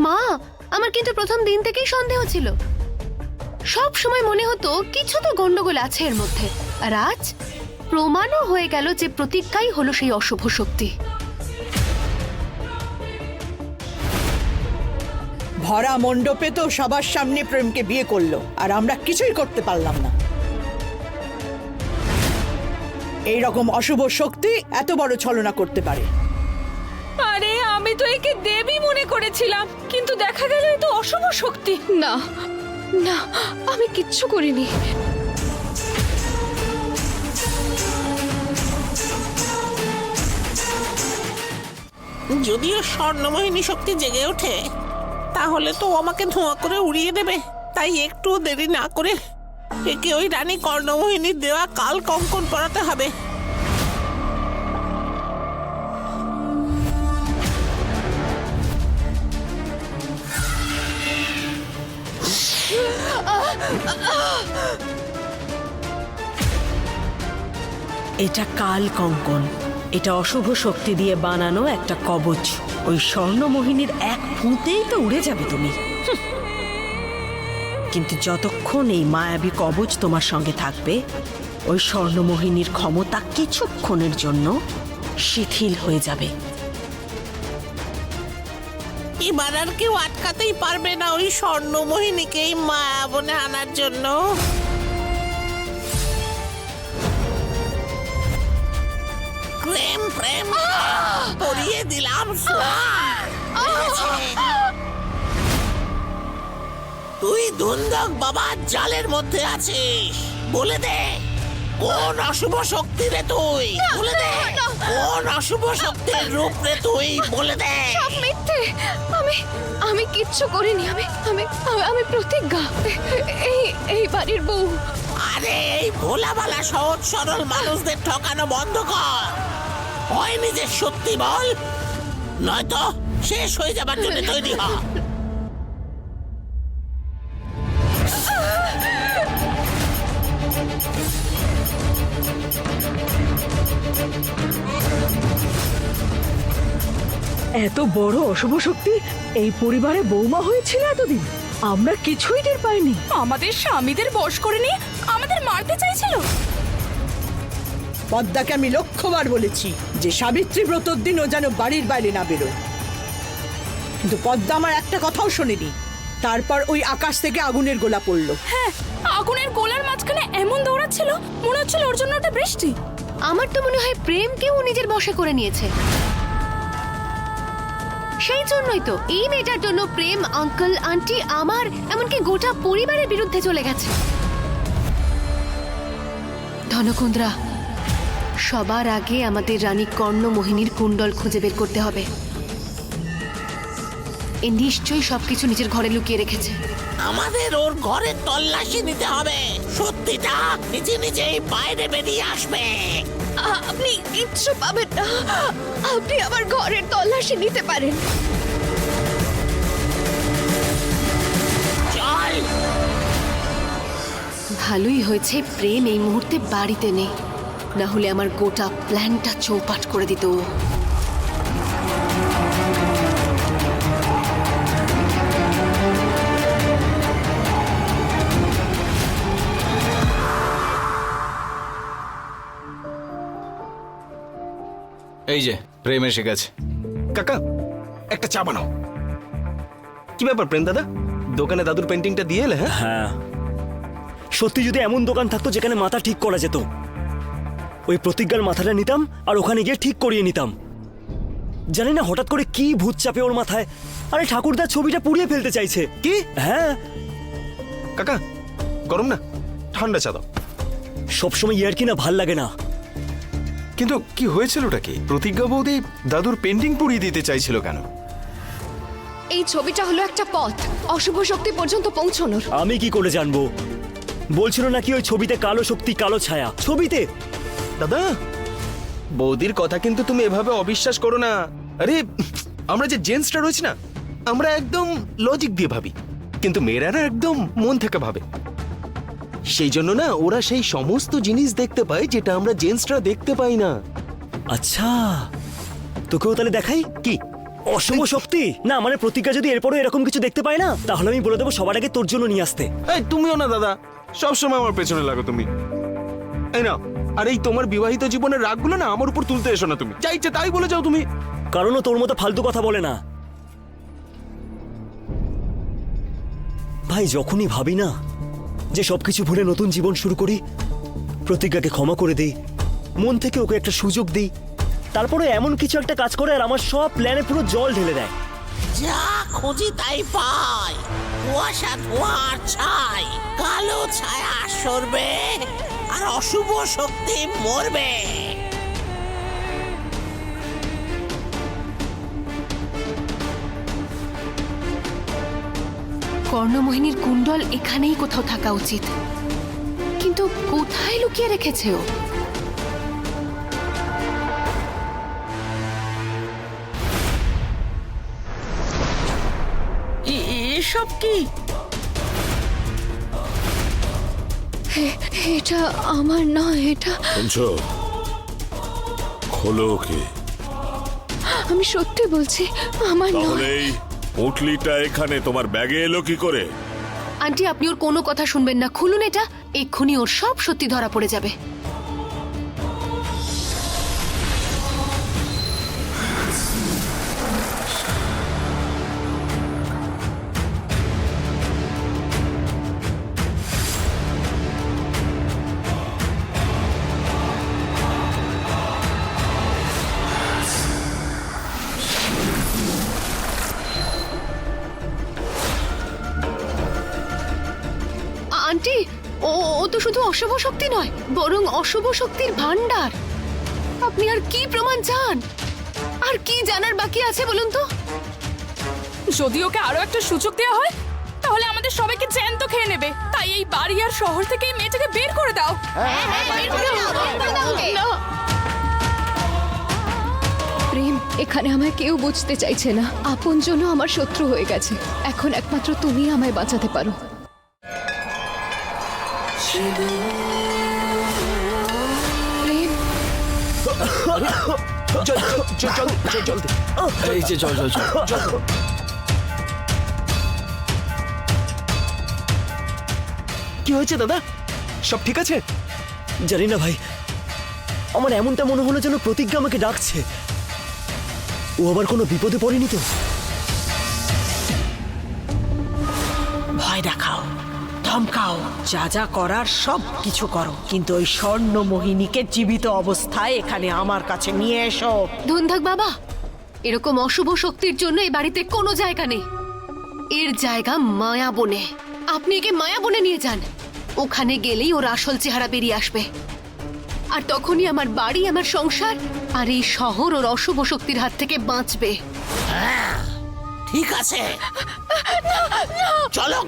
মা, আমার কিন্তু প্রথম দিন থেকেই সন্দেহ ছিল। সব সময় মনে হতো কিছু তো গন্ডগোল আছে এর মধ্যে। আর আজ প্রমাণও হয়ে গেল যে প্রতিজ্ঞাই হলো সেই অশুভ শক্তি। ভরা মণ্ডপে তো সবার সামনে প্রেমকে বিয়ে করলো, আর আমরা কিছুই করতে পারলাম না। এই রকম অশুভ শক্তি এত বড় ছলনা করতে পারে? আরে আমি তো একে দেবী মনে করেছিলাম, কিন্তু দেখা গেল এ তো অশুভ শক্তি। না না, আমি কিচ্ছু করিনি। যদিও স্বর্ণমোহিনী শক্তি জেগে ওঠে, তাহলে তো ও আমাকে ধোঁয়া করে উড়িয়ে দেবে। তাই একটু দেরি না করে একে ওই রানী কর্ণমোহিনীর দেওয়া কাল কঙ্কন পরাতে হবে। এটা কাল কঙ্কন। এটা অশুভ শক্তি দিয়ে বানানো একটা কবচ। ওই স্বর্ণমোহিনীর এক ফুঁতেই তো উড়ে যাবে তুমি। কিন্তু যতক্ষণ এই মায়াবী কবচ তোমার সঙ্গে থাকবে, ওই স্বর্ণমোহিনীর ক্ষমতা কিছুক্ষণের জন্য শিথিল হয়ে যাবে। এবার আর কেউ আটকাতেই পারবে না ওই স্বর্ণমোহিনীকে এই মায়াবনে আনার জন্য। প্রেম প্রেম পরিয়ে দিলাম সোনা। তুই ধুন্দক বাবার জালের মধ্যে আছিস। বলে দে, কোন অশুভ শক্তি রে তুই? বলে দে, কোন অশুভ শক্তির রূপ রে তুই? বলে দে। সব মিথ্যে। আমি কিচ্ছু করিনি। আমি প্রতিজ্ঞা, এই বাড়ির বউ। আরে এই ভোলাভালা সহজ সরল মানুষদের ঠকানো বন্ধ কর। হয় নিজের সত্যি বল, নয়তো শেষ হয়ে যাবার জন্য তৈরি হ। এত বড় অশুভ শক্তি এই পরিবারে বৌমা হয়েছিল এতদিন, আমরা কিছুই টের পাইনি। আমাদের স্বামীদের বশ করে নিয়ে আমাদের মারতে চাইছিল। পদ্মাকে আমি লক্ষ্যবার বলেছি যে সাবিত্রী ব্রতর দিন ও যেন বাড়ির বাইরে না বেরোয়, কিন্তু পদ্মা আমার একটা কথাও শোনেনি। তারপর ওই আকাশ থেকে আগুনের গোলা পড়লো। হ্যাঁ, আগুনের গোলার মাঝখানে এমন দৌড়াচ্ছিল, মনে হচ্ছিল ওর জন্য ওটা বৃষ্টি। আমার তো মনে হয় প্রেমকেও ও নিজের বশে করে নিয়েছে। সেই জন্যই তো এই মেয়েটার জন্য প্রেম, আঙ্কেল, আন্টি, আমার এমনকি গোটা পরিবারের বিরুদ্ধে চলে গেছে। ধনকুন্দ্রা, সবার আগে আমাদের রানী কর্ণমোহিনীর কুণ্ডল খুঁজে বের করতে হবে। এ নিশ্চয়ই সবকিছু নিজের ঘরে লুকিয়ে রেখেছে। আমাদের ওর ঘরে তল্লাশি নিতে হবে। সত্যিটা নিজে নিজেই বাইরে বেরিয়ে আসবে। আপনি কিচ্ছু পাবেন না। আপনি আমার ঘরের তল্লাশি নিতে পারেন। চল। ভালোই হয়েছে প্রেম এই মুহূর্তে বাড়িতে নেই, না হলে আমার গোটা প্ল্যানটা চৌপাট করে দিত। এই যে প্রেম এসে গেছে। কাকা, একটা চা বানাও। কি ব্যাপার প্রেম দাদা, দোকানে দাদুর পেন্টিংটা দিয়ে এলে? হ্যাঁ হ্যাঁ, সত্যি যদি এমন দোকান থাকতো যেখানে মাথা ঠিক করা যেত, ওই প্রতিজ্ঞার মাথাটা নিতাম আর ওখানে গিয়ে ঠিক করিয়ে নিতাম। জানি না হঠাৎ করে কি ভূত চাপে ওর মাথায়। আরে ঠাকুরদার ছবিটা পুড়িয়ে ফেলতে চাইছে। কি? হ্যাঁ। কাকা, গরম না, ঠান্ডা চা দাও। সবসময় ইয়ার কি না ভাল লাগে না। কিন্তু কি হয়েছিলটা কি? প্রতিজ্ঞা বৌদি দাদুর পেন্টিং পুড়িয়ে দিতে চাইছিল কেন? এই ছবিটা হলো একটা পথ অশুভ শক্তি পর্যন্ত পৌঁছানোর। আমি কি করে জানবো? বলছিল নাকি ওই ছবিতে কালো শক্তি, কালো ছায়া। ছবিতে? দাদা, বৌদির কথা কিন্তু তুমি এভাবে অবিশ্বাস করো না। আরে আমরা যে জেন্টসটা রয়েছে না, আমরা একদম লজিক দিয়ে ভাবি, কিন্তু মেয়েরা না একদম মন থেকে ভাবে। সেই জন্য না ওরা সেই সমস্ত জিনিস দেখতে পায় যেটা আমরা জেন্টসরা দেখতে পাই না। আচ্ছা, তোকেও তাহলে দেখাই কি? অশুভ শক্তি না, মানে প্রতিজ্ঞা যদি এরপরও এরকম কিছু দেখতে পায় না, তাহলে আমি বলে দেবো সবার আগে তোর জন্য নিয়ে আসতে। এই তুমিও না দাদা, সব সময় আমার পেছনে লাগো তুমি। এই না, আর এই তোমার বিবাহিত জীবনের রাগগুলো না আমার উপর তুলতে এসো না তুমি। যা ইচ্ছে তাই বলে যাও তুমি। কারণও তোর মতো ফালতু কথা বলে না ভাই। যখনই ভাবি না যে সবকিছু ভুলে নতুন জীবন শুরু করি, প্রতিজ্ঞাকে ক্ষমা করে দিই, মন থেকে ওকে একটা সুযোগ দিই, তারপরে এমন কিছু একটা কাজ করে আর আমার সব প্ল্যানে পুরো জল ঢেলে দেয়। যা খুঁজি তাই পাই, কুয়াশা ধোঁয়ার ছাই, কালো ছায়া সরবে আর অশুভ শক্তি মরবে। কর্ণমোহিনীর কুণ্ডল এখানেই কোথাও থাকা উচিত, কিন্তু কোথায় লুকিয়ে রেখেছে ও? এসব কি? এটা আমার নয়, এটা শুনছো? খোলো ওকে। আমি সত্যি বলছি, আমার নয়। তাহলে এই পুঁটলিটা এখানে তোমার ব্যাগে এলো কি করে? আন্টি, আপনি ওর কোনো কথা শুনবেন না, খুলুন এটা। এক্ষুনি ওর সব সত্যি ধরা পড়ে যাবে। আন্টি, ও ও তো শুধু অশুভ শক্তি নয়, বরং অশুভ শক্তির ভান্ডার। আপনি আর কি প্রমাণ চান? আর কি জানার বাকি আছে বলুন তো? যদি ওকে আরো একটা সুযোগ দেওয়া হয়, তাহলে আমাদের সবাইকে জ্যান্ত খেয়ে নেবে। তাই এই বাড়ি আর শহর থেকে এই মেয়েটাকে বের করে দাও। না। প্রেম, এখানে আমায় কেউ বুঝতে চাইছে না। আপনজনও আমার শত্রু হয়ে গেছে। এখন একমাত্র তুমি আমায় বাঁচাতে পারো। প্রেম, এই যে চল চল চল। কি হয়েছে দাদা? সব ঠিক আছে? জানি না ভাই, আমার এমনটা মনে হলো যেন প্রতিজ্ঞা আমাকে ডাকছে। ও আবার কোনো বিপদে পড়েনি তো? ভয় দেখাও, ধমকাও, যা যা করার সব কিছু করো, কিন্তু ওই স্বর্ণ মোহিনীকে জীবিত অবস্থায় এখানে আমার কাছে নিয়ে এসো। ধুনধাক বাবা, এরকম অশুভ শক্তির জন্য এই বাড়িতে কোনো জায়গা নেই। এর জায়গা মায়াবনে। আপনি একে মায়াবনে নিয়ে যান। ওখানে গেলেই ওর আসল চেহারা বেরিয়ে আসবে। আর তখনই আমার বাড়ি, আমার সংসার আর এই শহর ওর অশুভ শক্তির হাত থেকে বাঁচবে। ঠিক আছে, চলো